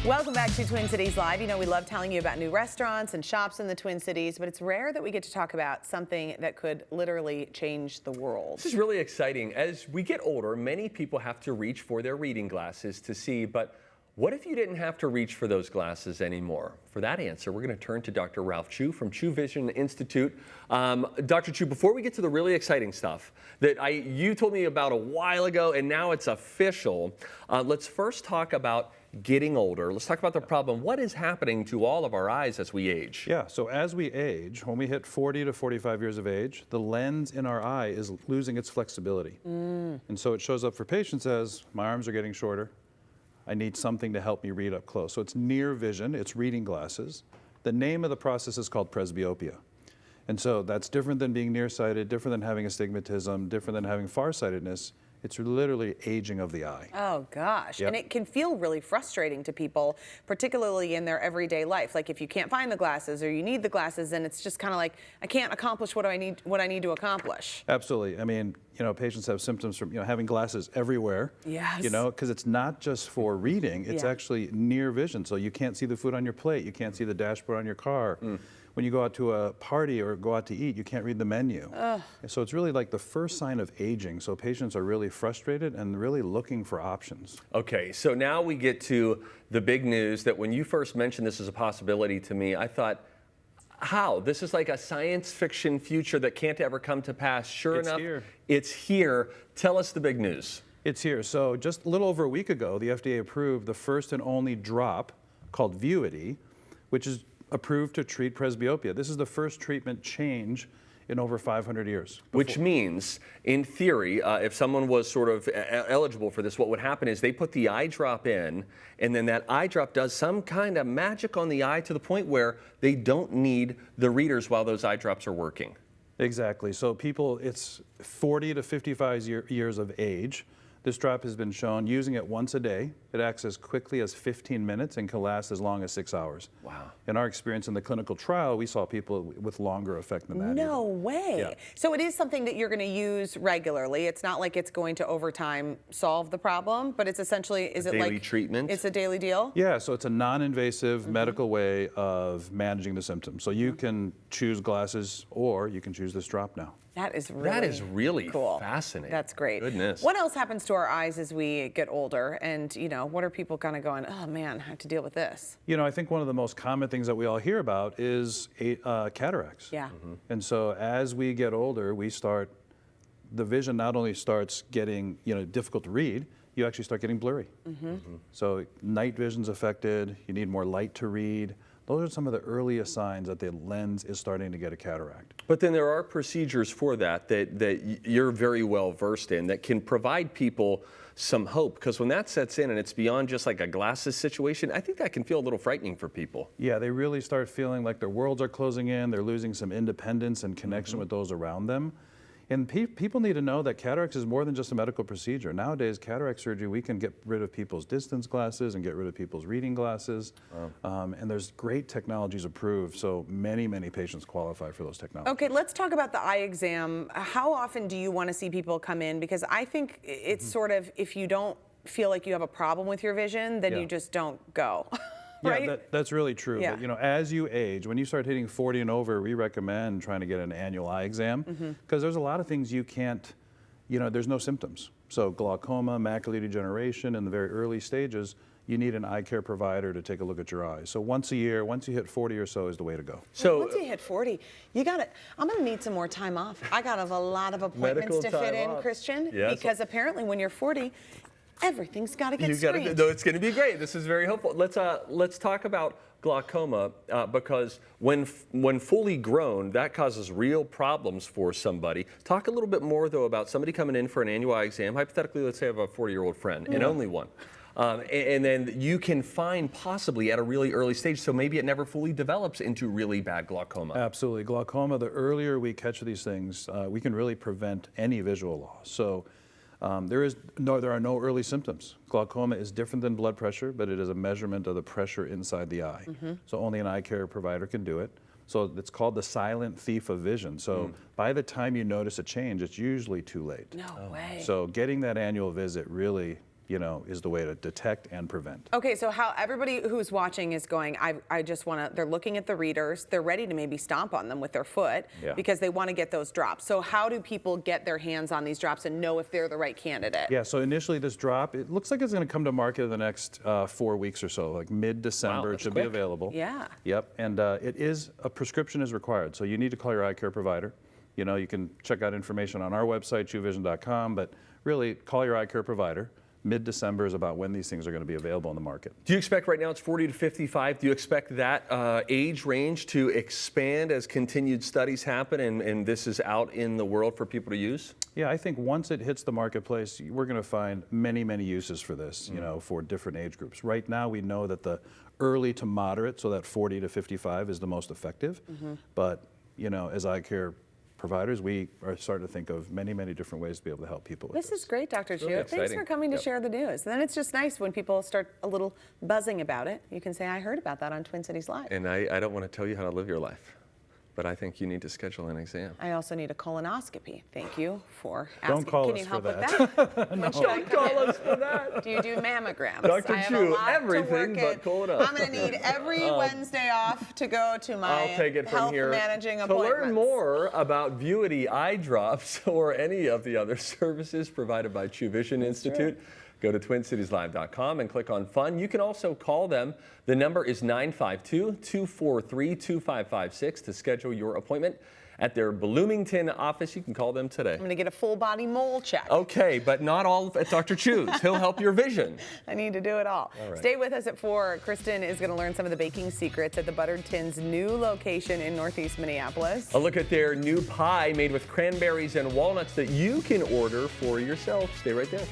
Welcome back to Twin Cities Live. You know, we love telling you about new restaurants and shops in the Twin Cities, but it's rare that we get to talk about something that could literally change the world. This is really exciting. As we get older, many people have to reach for their reading glasses to see, but what if you didn't have to reach for those glasses anymore? For that answer, we're going to turn to Dr. Ralph Chu from Chu Vision Institute. Dr. Chu, before we get to the really exciting stuff that you told me about a while ago and now it's official, let's first talk about getting older. Let's talk about the problem. What is happening to all of our eyes as we age? Yeah, so as we age, when we hit 40 to 45 years of age, the lens in our eye is losing its flexibility. And so it shows up for patients as, my arms are getting shorter. I need something to help me read up close. So it's near vision, it's reading glasses. The name of the process is called presbyopia. And so that's different than being nearsighted, different than having astigmatism, different than having farsightedness. It's literally aging of the eye. Oh gosh, and it can feel really frustrating to people, particularly in their everyday life. Like if you can't find the glasses or you need the glasses, and it's just kind of like, I can't accomplish what I need to accomplish. Absolutely. I mean, you know, patients have symptoms from, having glasses everywhere. Yes. You know, because it's not just for reading, it's actually near vision. So you can't see the food on your plate, you can't see the dashboard on your car. When you go out to a party or go out to eat, you can't read the menu. So it's really like the first sign of aging. So patients are really frustrated and really looking for options. Okay, so now we get to the big news that when you first mentioned this as a possibility to me, I thought, how? This is like a science fiction future that can't ever come to pass. Sure enough, it's here. Tell us the big news. It's here. So just a little over a week ago, the FDA approved the first and only drop called VUITY, which is approved to treat presbyopia. This is the first treatment change in over 500 years. Which means, in theory, if someone was sort of eligible for this, what would happen is they put the eye drop in, and then that eye drop does some kind of magic on the eye to the point where they don't need the readers while those eye drops are working. Exactly. So people, it's 40 to 55 years of age. This drop has been shown using it once a day. It acts as quickly as 15 minutes and can last as long as 6 hours. Wow. In our experience in the clinical trial, we saw people with longer effect than that. No way. Yeah. So it is something that you're going to use regularly. It's not like it's going to over time solve the problem, but it's essentially, is it daily like treatment? It's a daily deal? Yeah, so it's a non-invasive medical way of managing the symptoms. So you can choose glasses or you can choose this drop now. That is really cool. Fascinating. That's great. Goodness. What else happens to our eyes as we get older? And, what are people kind of going, oh man, I have to deal with this? I think one of the most common things that we all hear about is cataracts. Yeah. And so as we get older, the vision not only starts getting, difficult to read, you actually start getting blurry. So night vision's affected, you need more light to read. Those are some of the earliest signs that the lens is starting to get a cataract. But then there are procedures for that you're very well versed in that can provide people some hope, because when that sets in and it's beyond just like a glasses situation, I think that can feel a little frightening for people. Yeah, they really start feeling like their worlds are closing in, they're losing some independence and connection with those around them. And people need to know that cataracts is more than just a medical procedure. Nowadays, cataract surgery, we can get rid of people's distance glasses and get rid of people's reading glasses. And there's great technologies approved, so many, many patients qualify for those technologies. Okay, let's talk about the eye exam. How often do you want to see people come in? Because I think it's sort of, if you don't feel like you have a problem with your vision, then you just don't go. Right? Yeah, that's really true. Yeah. But as you age, when you start hitting 40 and over, we recommend trying to get an annual eye exam, because there's a lot of things you can't, there's no symptoms. So glaucoma, macular degeneration in the very early stages, you need an eye care provider to take a look at your eyes. So once a year, once you hit 40 or so is the way to go. So once you hit 40, I'm gonna need some more time off. I got a lot of appointments to fit in, Christian, because apparently when you're 40, everything's got to get screened. No, it's going to be great. This is very helpful. Let's talk about glaucoma, because when fully grown, that causes real problems for somebody. Talk a little bit more though about somebody coming in for an annual eye exam. Hypothetically, let's say I have a 40-year-old friend and only one. And then you can find possibly at a really early stage, so maybe it never fully develops into really bad glaucoma. Absolutely. Glaucoma, the earlier we catch these things, we can really prevent any visual loss. So there are no early symptoms. Glaucoma is different than blood pressure, but it is a measurement of the pressure inside the eye. So only an eye care provider can do it. So it's called the silent thief of vision. So by the time you notice a change, it's usually too late. No way. So getting that annual visit really is the way to detect and prevent. Okay, so how everybody who's watching is going, I just want to, they're looking at the readers, they're ready to maybe stomp on them with their foot because they want to get those drops. So how do people get their hands on these drops and know if they're the right candidate? Yeah, so initially this drop, it looks like it's going to come to market in the next 4 weeks or so, like mid-December. Wow, it should quick. be available. Yeah. Yep, and a prescription is required, so you need to call your eye care provider. You can check out information on our website, chuvision.com, but really call your eye care provider. Mid-December is about when these things are going to be available on the market. Do you expect, right now it's 40 to 55, do you expect that age range to expand as continued studies happen and this is out in the world for people to use? Yeah, I think once it hits the marketplace, we're going to find many, many uses for this, for different age groups. Right now, we know that the early to moderate, so that 40 to 55 is the most effective. But, as eye care providers, we are starting to think of many, many different ways to be able to help people with This is great, Dr. Chu. really Thanks exciting. for coming to share the news. And then it's just nice when people start a little buzzing about it. You can say, I heard about that on Twin Cities Live. And I don't want to tell you how to live your life, but I think you need to schedule an exam. I also need a colonoscopy. Thank you for asking. Don't call Can us you for help that. with that? When should I come in? us for that. Do you do mammograms? Dr. I have Chu, a lot everything to but work colonoscopy. I'm going to need every Wednesday off to go to my I'll take it from health here. managing To appointments. learn more about VUITY eye drops or any of the other services provided by Chu Vision Institute, go to twincitieslive.com and click on Fun. You can also call them. The number is 952-243-2556 to schedule your appointment at their Bloomington office. You can call them today. I'm going to get a full body mole check. Okay, but not all at Dr. Chu's. He'll help your vision. I need to do it all. All right. Stay with us at 4. Kristen is going to learn some of the baking secrets at the Buttered Tin's new location in Northeast Minneapolis. A look at their new pie made with cranberries and walnuts that you can order for yourself. Stay right there.